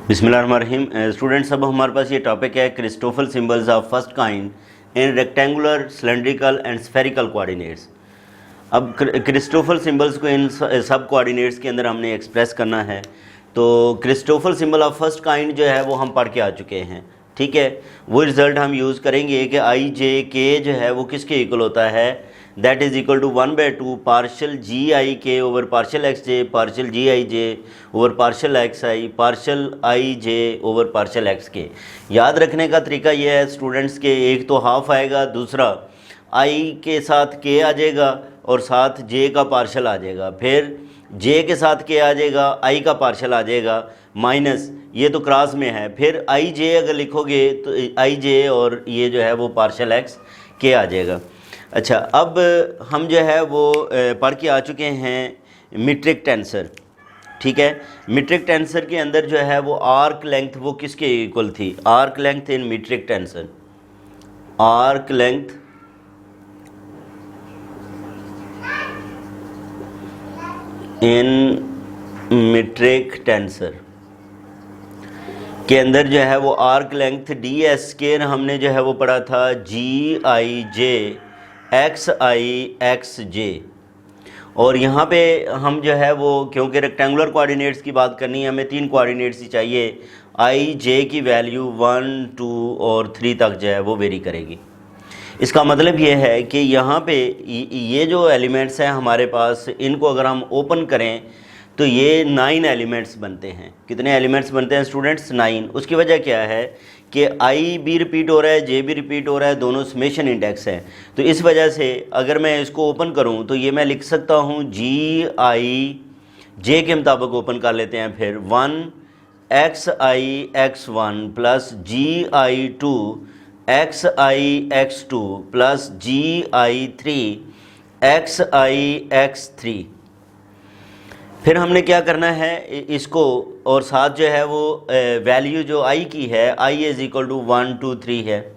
बिस्मिल्लाहिर्रहमानिर्रहीम। स्टूडेंट्स, अब हमारे पास ये टॉपिक है Christoffel symbols of first kind in rectangular, cylindrical and spherical coordinates. अब क्रिस्टोफल सिंबल्स को इन सब कोऑर्डिनेट्स के अंदर हमने एक्सप्रेस करना है। तो Christoffel symbol of first kind जो है वो हम पढ़ के आ चुके हैं, ठीक है। वो रिज़ल्ट हम यूज़ करेंगे कि आई जे के जो है वो किसके इक्वल होता है, that is equal to 1/2 partial G I K over partial X J partial G I J over partial X I partial I J over partial X K. याद रखने का तरीका ये है स्टूडेंट्स के, एक तो हाफ आएगा, दूसरा आई के साथ के आ जाएगा और साथ जे का पार्शल आ जाएगा, फिर जे के साथ के आ जाएगा, आई का पार्शल आ जाएगा, माइनस ये तो क्रॉस में है, फिर आई जे अगर लिखोगे तो आई जे और ये जो है वो पार्शल एक्स के आ जाएगा। अच्छा, अब हम जो है वो पढ़ के आ चुके हैं मीट्रिक टेंसर, ठीक है। मीट्रिक टेंसर के अंदर जो है वो आर्क लेंथ वो किसके इक्वल थी, arc length in metric tensor, arc length in metric tensor के अंदर जो है वो arc length D S square हमने जो है वो पढ़ा था जी I J x I x जे। और यहाँ पे हम जो है वो क्योंकि रेक्टेंगुलर कोऑर्डिनेट्स की बात करनी है, हमें 3 कोऑर्डिनेट्स ही चाहिए। आई जे की वैल्यू 1, 2 और 3 तक जो है वो वेरी करेगी। इसका मतलब ये है कि यहाँ पे ये जो एलिमेंट्स हैं हमारे पास, इनको अगर हम ओपन करें तो ये 9 एलिमेंट्स बनते हैं। कितने एलिमेंट्स बनते हैं स्टूडेंट्स? 9। उसकी वजह क्या है कि आई भी रिपीट हो रहा है, जे भी रिपीट हो रहा है, दोनों समेशन इंडेक्स हैं। तो इस वजह से अगर मैं इसको ओपन करूं तो ये मैं लिख सकता हूं जी आई जे के मुताबिक ओपन कर लेते हैं। फिर 1 एक्स आई एक्स 1 प्लस जी आई 2 एक्स आई एक्स 2 प्लस जी आई 3 एक्स आई एक्स 3। फिर हमने क्या करना है इसको, और साथ जो है वो वैल्यू जो आई की है, आई इज़ इक्वल टू 1, 2, 3 है,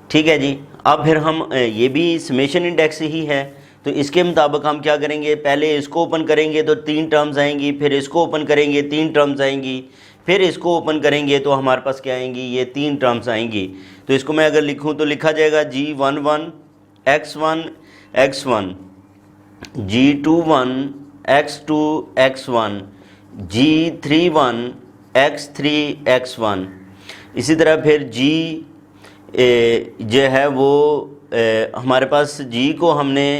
ठीक है जी। अब फिर हम ये भी समेशन इंडेक्स ही है, तो इसके मुताबिक हम क्या करेंगे, पहले इसको ओपन करेंगे तो 3 टर्म्स आएंगी, फिर इसको ओपन करेंगे 3 टर्म्स आएंगी, फिर इसको ओपन करेंगे तो हमारे पास क्या आएंगी, ये 3 टर्म्स आएंगी। तो इसको मैं अगर लिखूँ तो लिखा जाएगा G11 x1 x1 G21 x2 x1 G31 x3 x1। इसी तरह फिर G जो है वो हमारे पास G को हमने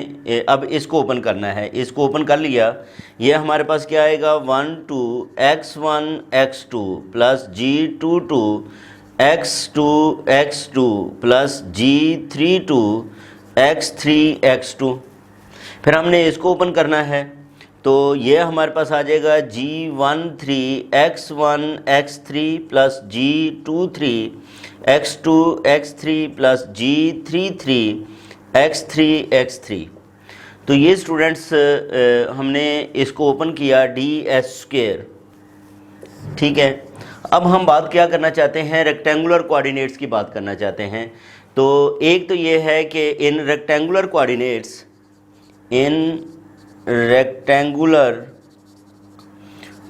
अब इसको ओपन करना है, इसको ओपन कर लिया, ये हमारे पास क्या आएगा 1, 2 x1 x2 plus G22 x2 x2 plus G32 x3 x2। फिर हमने इसको ओपन करना है तो ये हमारे पास आ जाएगा G13 x1 x3 plus G23 x2 x3 plus G33 x3 x3। तो ये स्टूडेंट्स हमने इसको ओपन किया डी एस स्क्वायर, ठीक है। अब हम बात क्या करना चाहते हैं, रेक्टेंगुलर कोऑर्डिनेट्स की बात करना चाहते हैं। तो एक तो ये है कि इन रेक्टेंगुलर कोऑर्डिनेट्स, इन रेक्टेंगुलर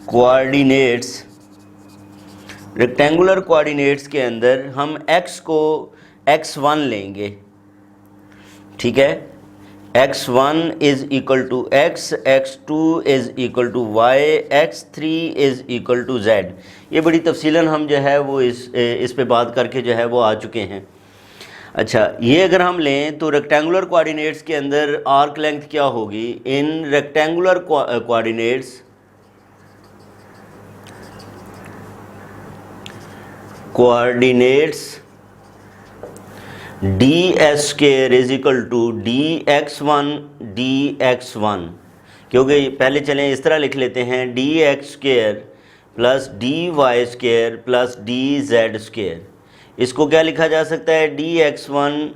कोऑर्डिनेट्स के अंदर हम x को x1 लेंगे, ठीक है। x1 is equal to x, x2 is equal to y, x3 is equal to z। ये बड़ी तफसीलन हम जो है वो इस पे बात करके जो है वो आ चुके हैं। अच्छा, ये अगर हम लें तो रेक्टेंगुलर कोऑर्डिनेट्स के अंदर आर्क लेंथ क्या होगी, in rectangular coordinates D S square is equal to D एक्स1 डी एक्स1, क्योंकि पहले चलें इस तरह लिख लेते हैं D X square plus D Y square plus D Z square. इसको क्या लिखा जा सकता है, डी एक्स1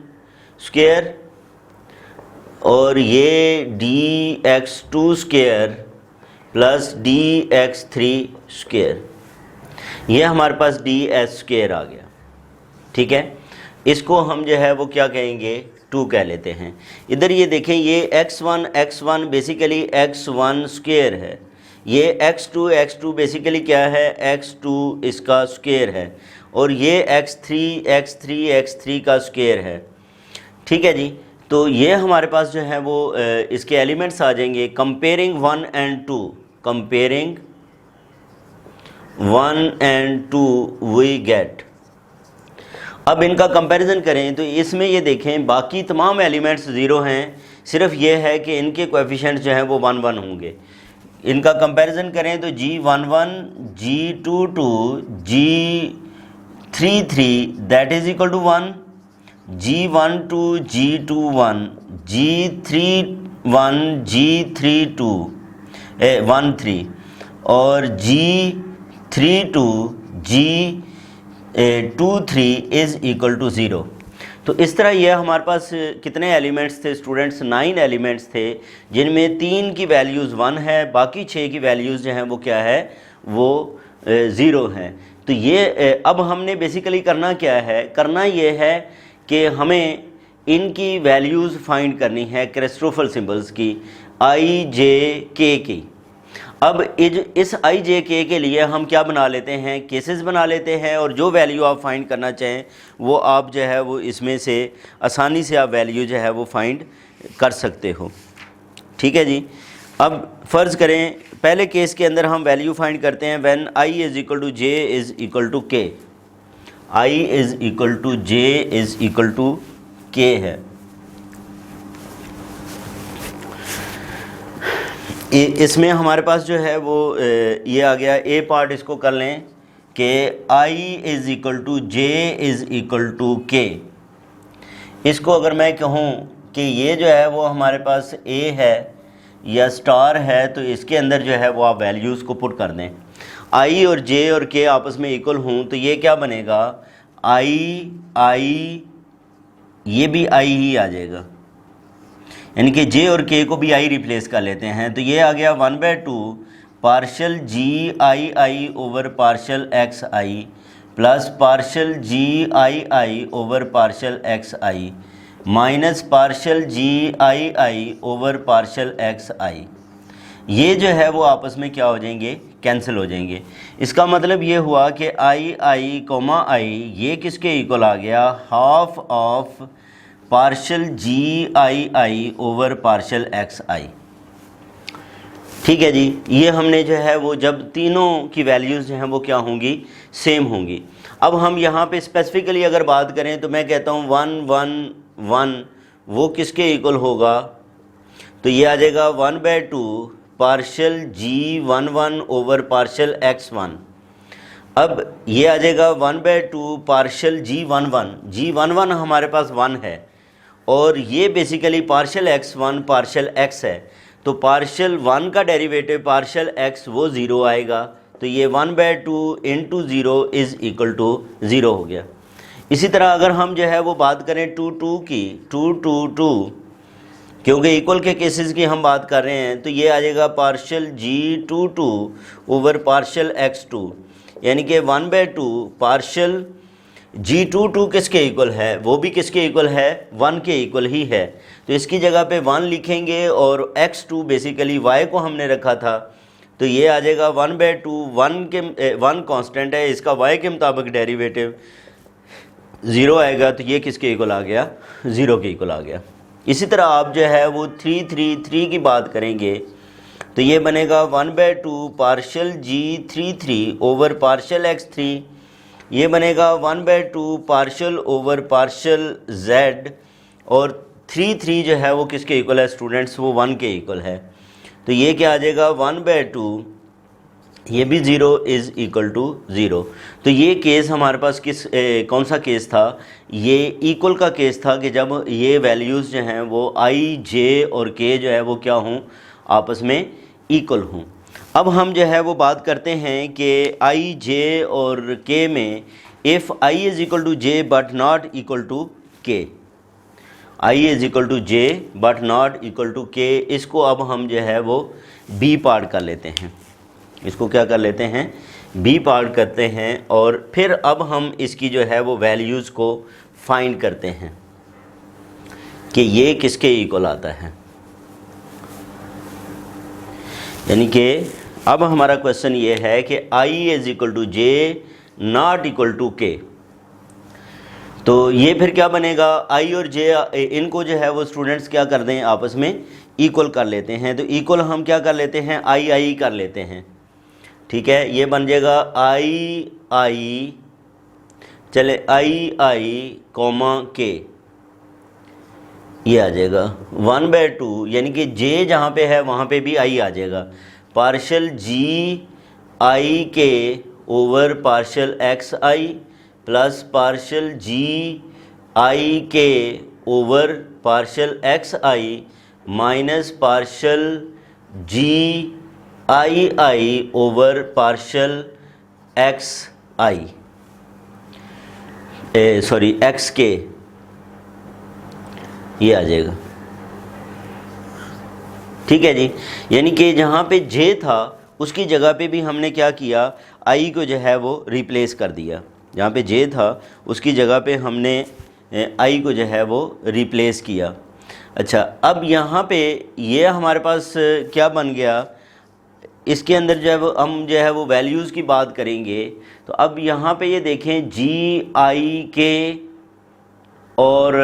स्क्वायर और ये D x two square plus D x three square. ये हमारे पास डी एस स्क्वायर आ गया, ठीक है। इसको हम जो है वो क्या कहेंगे, 2 कह लेते हैं। इधर ये देखें, ये x1 बेसिकली x1 स्क्वायर है, ये x2 बेसिकली क्या है, x2 इसका स्क्वायर है और ये x3 का स्क्वायर है। ठीक है जी, तो ये हमारे पास जो है वो इसके एलिमेंट्स आ जाएंगे। Comparing 1 and 2, comparing 1 and 2 we get. अब इनका कंपैरिजन करें तो इसमें ये देखें बाकी तमाम एलिमेंट्स ज़ीरो हैं, सिर्फ ये है कि इनके कोएफिशिएंट्स जो हैं वो 1 1 होंगे। इनका कंपैरिजन करें तो G11 G22 G33 that is equal to 1, G12 G21 G31 G32 13 और G32 G23 is equal to 0। तो इस तरह ये हमारे पास कितने एलिमेंट्स थे स्टूडेंट्स, 9 एलिमेंट्स थे, जिनमें 3 की वैल्यूज़ 1 है, बाकी 6 की वैल्यूज़ जो हैं वो क्या है, वो 0 हैं। तो ये अब हमने बेसिकली करना क्या है, करना ये है कि हमें इनकी वैल्यूज़ फाइंड करनी है क्रिस्टोफर सिंबल्स की, आई जे के की। अब इस आई जे के के लिए हम क्या बना लेते हैं, केसेस बना लेते हैं, और जो वैल्यू आप फाइंड करना चाहें वो आप जो है वो इसमें से आसानी से आप वैल्यू जो है वो फाइंड कर सकते हो। ठीक है जी, अब फ़र्ज़ करें पहले केस के अंदर हम वैल्यू फाइंड करते हैं when I is equal to J is equal to K. I is equal to J is equal to K है। इसमें हमारे पास जो है वो ये आ गया, ए पार्ट इसको कर लें कि I is equal to J is equal to K. इसको अगर मैं कहूँ कि ये जो है वो हमारे पास ए है या स्टार है, तो इसके अंदर जो है वो आप वैल्यूज़ को पुट कर दें। आई और जे और के आपस में इक्वल हों तो ये क्या बनेगा, आई ये भी आई ही आ जाएगा, यानी कि जे और के को भी आई रिप्लेस कर लेते हैं। तो ये आ गया 1/2 partial G I over partial X I plus partial G I over partial X I minus partial G I over partial X I. ये जो है वो आपस में क्या हो जाएंगे, कैंसिल हो जाएंगे। इसका मतलब ये हुआ कि आई कोमा आई ये किसके इक्वल आ गया, half of partial G I over partial X I. ठीक है जी, ये हमने जो है वो जब तीनों की वैल्यूज़ जो हैं वो क्या होंगी, सेम होंगी। अब हम यहाँ पे स्पेसिफिकली अगर बात करें तो मैं कहता हूँ 1 1 1 वो किसके इक्वल होगा, तो ये आ जाएगा 1/2 partial G11 over partial X1। अब ये आ जाएगा 1/2 पार्शल G11 हमारे पास 1 है और ये basically partial X1 partial X है, तो पार्शल 1 का डेरिवेटिव पार्शल X वो 0 आएगा। तो ये 1/2 इंटू 0 इज़ इक्वल टू 0 हो गया। इसी तरह अगर हम जो है वो बात करें 2 2 की, 2 2 2 क्योंकि इक्वल के केसेस की हम बात कर रहे हैं, तो ये आ जाएगा partial G22 over partial X2, यानी कि 1/2 पार्शल G22 किसके इक्वल है, वो भी किसके इक्वल है, 1 के इक्वल ही है। तो इसकी जगह पे 1 लिखेंगे और X2 बेसिकली Y को हमने रखा था, तो ये आ जाएगा 1/2 1 कांस्टेंट है, इसका Y के मुताबिक डेरिवेटिव 0 आएगा, तो ये किसके इक्वल आ गया, 0 के इक्वल आ गया। इसी तरह आप जो है वो 3 3 3 की बात करेंगे तो ये बनेगा 1/2 partial G33 over partial X3, ये बनेगा 1/2 पार्शल ओवर पार्शल Z, और 3 3 जो है वो किसके इक्वल है स्टूडेंट्स, वो 1 के इक्वल है। तो ये क्या आ जाएगा 1/2, ये भी 0 इज़ इक्वल टू 0। तो ये केस हमारे पास कौन सा केस था, ये इक्वल का केस था कि जब ये वैल्यूज़ जो हैं वो आई जे और के जो है वो क्या हों, आपस में इक्वल हों। अब हम जो है वो बात करते हैं कि आई जे और के में if I is equal to J but not equal to K, I is equal to J but not equal to K, इसको अब हम जो है वो बी पार्ट कर लेते हैं। इसको क्या कर लेते हैं, बी पार्ट करते हैं, और फिर अब हम इसकी जो है वो वैल्यूज़ को फाइंड करते हैं कि ये किसके इक्वल आता है। यानी कि अब हमारा क्वेश्चन ये है कि I is equal to J not equal to K, तो ये फिर क्या बनेगा, I और J इनको जो है वो स्टूडेंट्स क्या कर दें, आपस में इक्वल कर लेते हैं। तो इक्वल हम क्या कर लेते हैं, I कर लेते हैं, ठीक है। ये बन जाएगा I चले I कॉमा के, ये आ जाएगा 1/2, यानी कि J जहाँ पे है वहाँ पे भी I आ जाएगा, पार्शल GI के over partial XI plus partial GI के over partial XI minus partial GI over partial XI XK, ये आ जाएगा, ठीक है जी। यानी कि जहाँ पे J था उसकी जगह पे भी हमने क्या किया, I को जो है वो रिप्लेस कर दिया। जहाँ पे J था उसकी जगह पे हमने I को जो है वो रिप्लेस किया। अच्छा, अब यहाँ पे ये हमारे पास क्या बन गया, इसके अंदर जब हम जो है वो वैल्यूज़ की बात करेंगे तो अब यहाँ पे ये देखें GI के और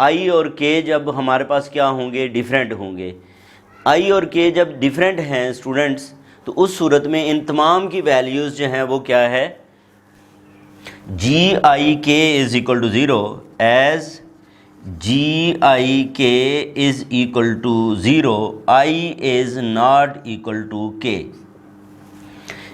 I और K जब हमारे पास क्या होंगे, डिफरेंट होंगे। I और K जब डिफरेंट हैं स्टूडेंट्स, तो उस सूरत में इन तमाम की वैल्यूज़ जो हैं वो क्या है, GIK is equal to 0 as GIK is equal to 0 I is not equal to K।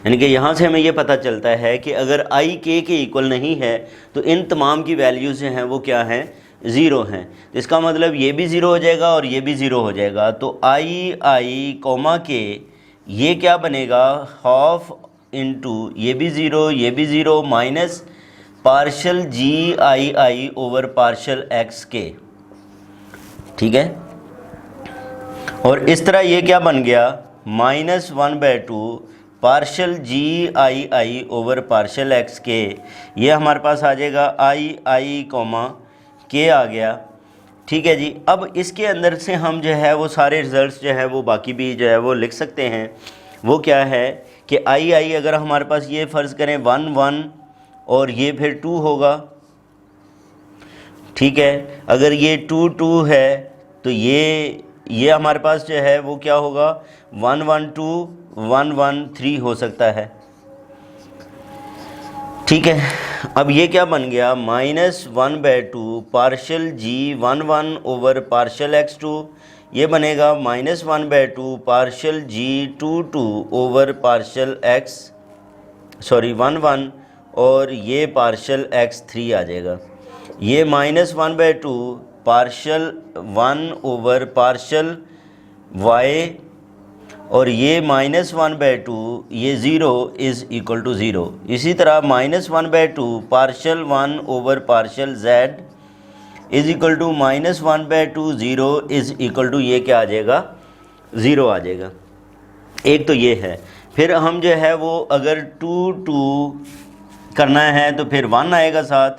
यानी कि यहाँ से हमें ये पता चलता है कि अगर I K के इक्वल नहीं है तो इन तमाम की वैल्यूज़ जो हैं वो क्या हैं, ज़ीरो हैं। तो इसका मतलब ये भी ज़ीरो हो जाएगा और ये भी ज़ीरो हो जाएगा। तो I कॉमा के ये क्या बनेगा, हाफ इंटू ये भी ज़ीरो, ये भी zero, minus partial GI over partial XK, ठीक है। और इस तरह ये क्या बन गया, -1/2 partial GI over partial XK, ये हमारे पास आ जाएगा I कॉमा K आ गया, ठीक है जी। अब इसके अंदर से हम जो है वो सारे रिज़ल्ट्स जो है वो बाकी भी जो है वो लिख सकते हैं। वो क्या है कि I अगर हमारे पास ये फ़र्ज़ करें 1 1 और ये फिर 2 होगा, ठीक है। अगर ये 2 2 है तो ये हमारे पास जो है वो क्या होगा, 1 1 2 1 1 3 हो सकता है, ठीक है। अब ये क्या बन गया, -1/2 partial G11 over partial X2, ये बनेगा -1/2 पार्शल G22 ओवर पार्शल 1 और ये पार्शल X3 आ जाएगा। ये -1/2 पार्शल 1 ओवर पार्शल Y और ये -1/2 ये 0 इज़ इक्वल टू 0। इसी तरह -1/2 partial 1 over partial Z is equal to -1/2 0 is equal to ये क्या आ जाएगा, 0 आ जाएगा। एक तो ये है। फिर हम जो है वो अगर 2 2 करना है तो फिर 1 आएगा साथ,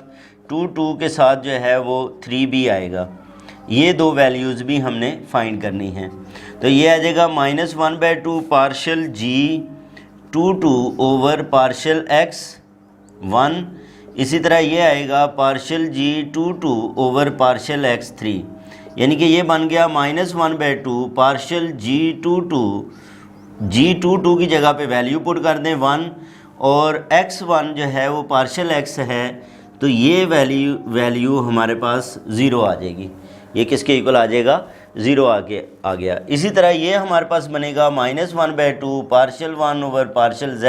2 2 के साथ जो है वो 3 भी आएगा। ये दो वैल्यूज़ भी हमने फाइंड करनी है। तो ये आ जाएगा -1/2 partial G22 over partial X1, इसी तरह ये आएगा partial G22 over partial X3, यानी कि ये बन गया -1/2 पार्शल G22 की जगह पे वैल्यू पुट कर दें 1 और X1 जो है वो पार्शल X है, तो ये वैल्यू हमारे पास 0 आ जाएगी। ये किसके इक्वल आ जाएगा, 0 आगे आ गया। इसी तरह ये हमारे पास बनेगा -1/2 पार्शल 1 ओवर पार्शल Z,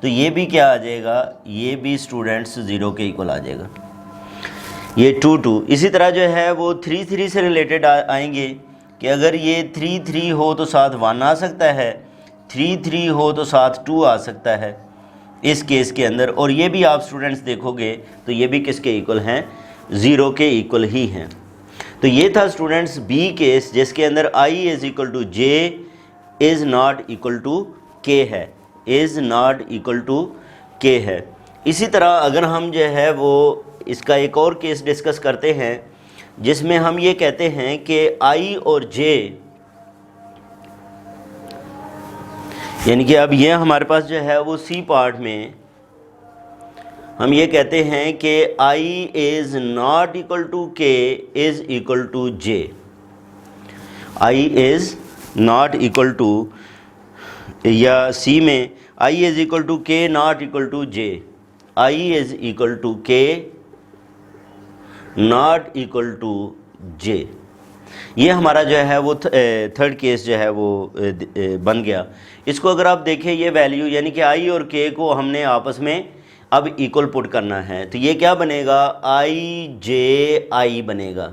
तो ये भी क्या आ जाएगा, ये भी स्टूडेंट्स 0 के इक्वल आ जाएगा। ये 2 2 इसी तरह जो है वो 3 3 से रिलेटेड आएंगे कि अगर ये 3 3 हो तो साथ 1 आ सकता है, 3 3 हो तो साथ 2 आ सकता है इस केस के अंदर। और ये भी आप स्टूडेंट्स देखोगे तो ये भी किसके इक्वल हैं, 0 के इक्वल ही हैं। तो ये था स्टूडेंट्स बी केस जिसके अंदर I is equal to J is not equal to K है, is not equal to K है। इसी तरह अगर हम जो है वो इसका एक और केस डिस्कस करते हैं जिसमें हम ये कहते हैं कि I और J यानी कि अब ये हमारे पास जो है वो सी पार्ट में हम ये कहते हैं कि I is not equal to K is equal to J. I is not equal to, या सी में I is equal to K not equal to J. I is equal to K not equal to J. ये हमारा जो है वो third case जो है वो बन गया। इसको अगर आप देखें ये वैल्यू यानी कि I और K को हमने आपस में अब इक्वल पुट करना है, तो ये क्या बनेगा, I J I बनेगा।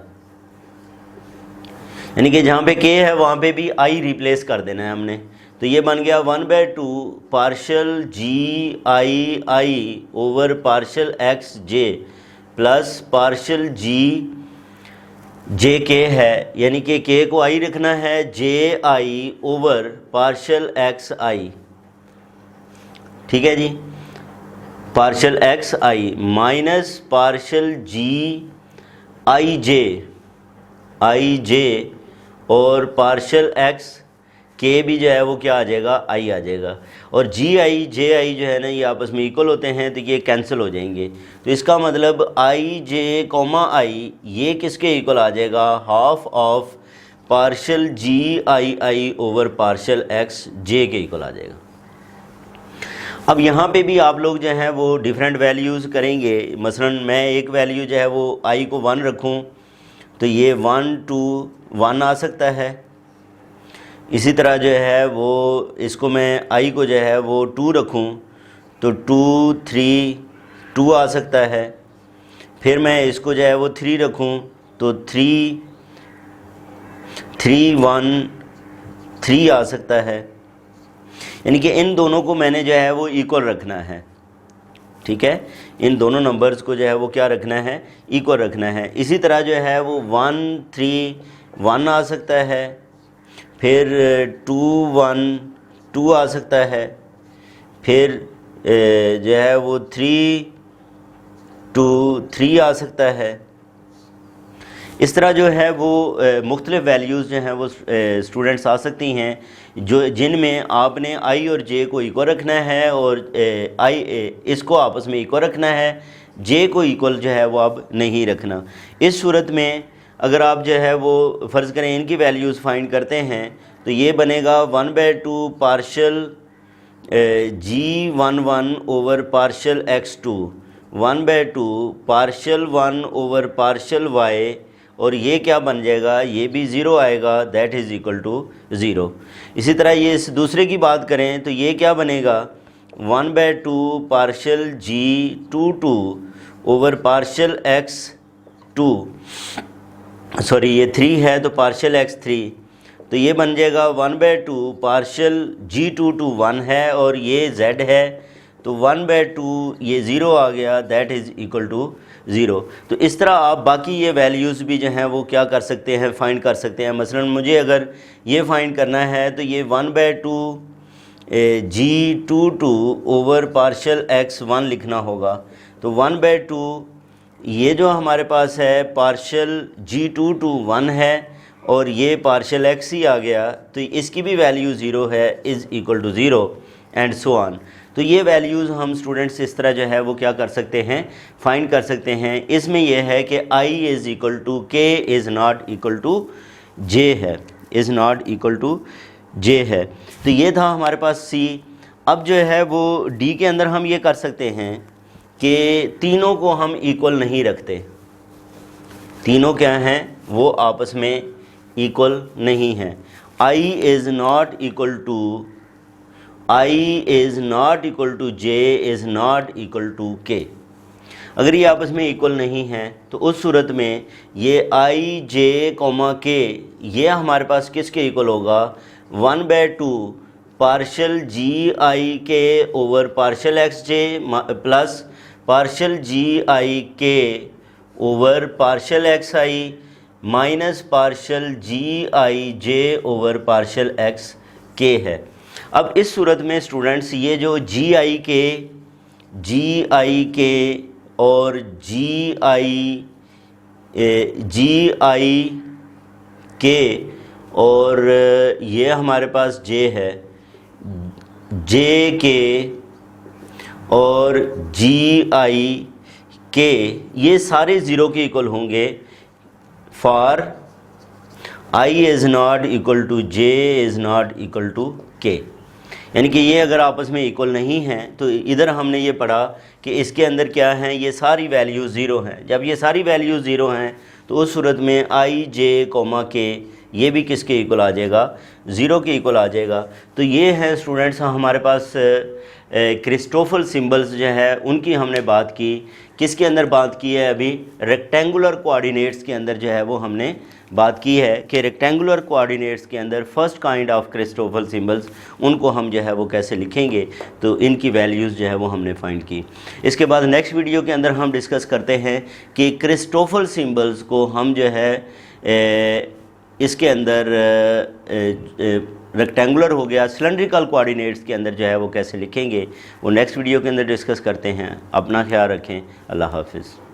यानी कि जहाँ पे K है वहाँ पे भी I रिप्लेस कर देना है हमने। तो ये बन गया 1/2 partial G I I over partial X J plus partial G J K है, यानी कि के को आई रखना है, J I over partial X I. ठीक है जी, partial X I minus partial G I J और पार्शल एक्स के भी जो है वो क्या आ जाएगा, आई आ जाएगा। और जी आई जे आई जो है ना ये आपस में इक्वल होते हैं तो ये कैंसिल हो जाएंगे। तो इसका मतलब आई जे कॉमा आई ये किसके इक्वल आ जाएगा, half of partial G I I over partial X J K equal आ जाएगा। अब यहाँ पे भी आप लोग जो हैं वो डिफरेंट वैल्यूज़ करेंगे। मसलन मैं एक वैल्यू जो है वो आई को 1 रखूँ तो ये 1 2 1 आ सकता है। इसी तरह जो है वो इसको मैं आई को जो है वो 2 रखूं तो 2 3 2 आ सकता है। फिर मैं इसको जो है वो 3 रखूं तो 3 3 1 3 आ सकता है। यानी कि इन दोनों को मैंने जो है वो इक्वल रखना है। ठीक है, इन दोनों नंबर्स को जो है वो क्या रखना है, इक्वल रखना है। इसी तरह जो है वो 1 3 1 आ सकता है, फिर 2 1 2 आ सकता है, फिर जो है वो 3 2 3 आ सकता है। इस तरह जो है वो मुख्तलिफ़ वैल्यूज़ जो हैं वो स्टूडेंट्स आ सकती हैं, जो जिनमें आपने आई और जे को इक्वल रखना है और आई इसको आपस में इक्वल रखना है, जे को इक्वल जो है वो अब नहीं रखना। इस सूरत में अगर आप जो है वो फ़र्ज़ करें इनकी वैल्यूज़ फाइंड करते हैं तो ये बनेगा 1/2 partial G11 over partial x2 1/2 partial 1 over partial y, और ये क्या बन जाएगा, ये भी 0 आएगा, दैट इज़ इक्वल टू 0। इसी तरह ये इस दूसरे की बात करें तो ये क्या बनेगा, 1/2 partial G22 over partial x2, sorry ये 3 है तो पार्शल x3, तो ये बन जाएगा 1/2 पार्शल G22 1 है और ये z है तो 1/2 ये 0 आ गया, दैट इज़ इक्वल टू 0। तो इस तरह आप बाकी ये वैल्यूज़ भी जो हैं वो क्या कर सकते हैं, फाइंड कर सकते हैं। मसलन मुझे अगर ये फाइंड करना है तो ये 1/2 G22 ओवर पार्शल x1 लिखना होगा। तो 1/2 ये जो हमारे पास है पार्शल G22 1 है और ये पार्शल x ही आ गया, तो इसकी भी वैल्यू 0 है, is equal to 0 and so on. तो ये वैल्यूज़ हम स्टूडेंट्स इस तरह जो है वो क्या कर सकते हैं, फाइंड कर सकते हैं। इसमें यह है कि I is equal to K is not equal to जे है, इज़ नॉट इक्वल टू जे है। तो ये था हमारे पास C। अब जो है वो D के अंदर हम ये कर सकते हैं कि तीनों को हम इक्वल नहीं रखते। तीनों क्या हैं, वो आपस में इक्वल नहीं हैं। I is not equal to I is not equal to J is not equal to K। अगर ये आपस में इक्वल नहीं हैं तो उस सूरत में ये I J K ये हमारे पास किसके इक्वल होगा, 1/2 partial G I K over partial x J plus partial G I K over partial x I minus partial G I J over partial x K है। अब इस सूरत में स्टूडेंट्स ये जो G I K और G I K और ये हमारे पास J है, जे के और जी आई के ये सारे ज़ीरो के इक्वल होंगे for I is not equal to J is not equal to K. यानी कि ये अगर आपस में इक्वल नहीं हैं तो इधर हमने ये पढ़ा कि इसके अंदर क्या हैं, ये सारी वैल्यूज़ ज़ीरो हैं। जब ये सारी वैल्यूज़ ज़ीरो हैं तो उस सूरत में आई जे कोमा के ये भी किसके इक्वल आ जाएगा, ज़ीरो के इक्वल आ जाएगा। तो ये है स्टूडेंट्स हमारे पास क्रिस्टोफल सिंबल्स जो है उनकी हमने बात की। किसके अंदर बात की है, अभी रेक्टेंगुलर कोऑर्डिनेट्स के अंदर जो है वो हमने बात की है कि रेक्टेंगुलर कोऑर्डिनेट्स के अंदर first kind of Christoffel symbols उनको हम जो है वो कैसे लिखेंगे, तो इनकी वैल्यूज़ जो है वो हमने फाइंड की। इसके बाद नेक्स्ट वीडियो के अंदर हम डिस्कस करते हैं कि क्रिस्टोफल सिंबल्स को हम जो है इसके अंदर रेक्टेंगुलर हो गया, सिलेंड्रिकल कोऑर्डिनेट्स के अंदर जो है वो कैसे लिखेंगे, वो नेक्स्ट वीडियो के अंदर डिस्कस करते हैं। अपना ख्याल रखें। अल्लाह हाफिज़।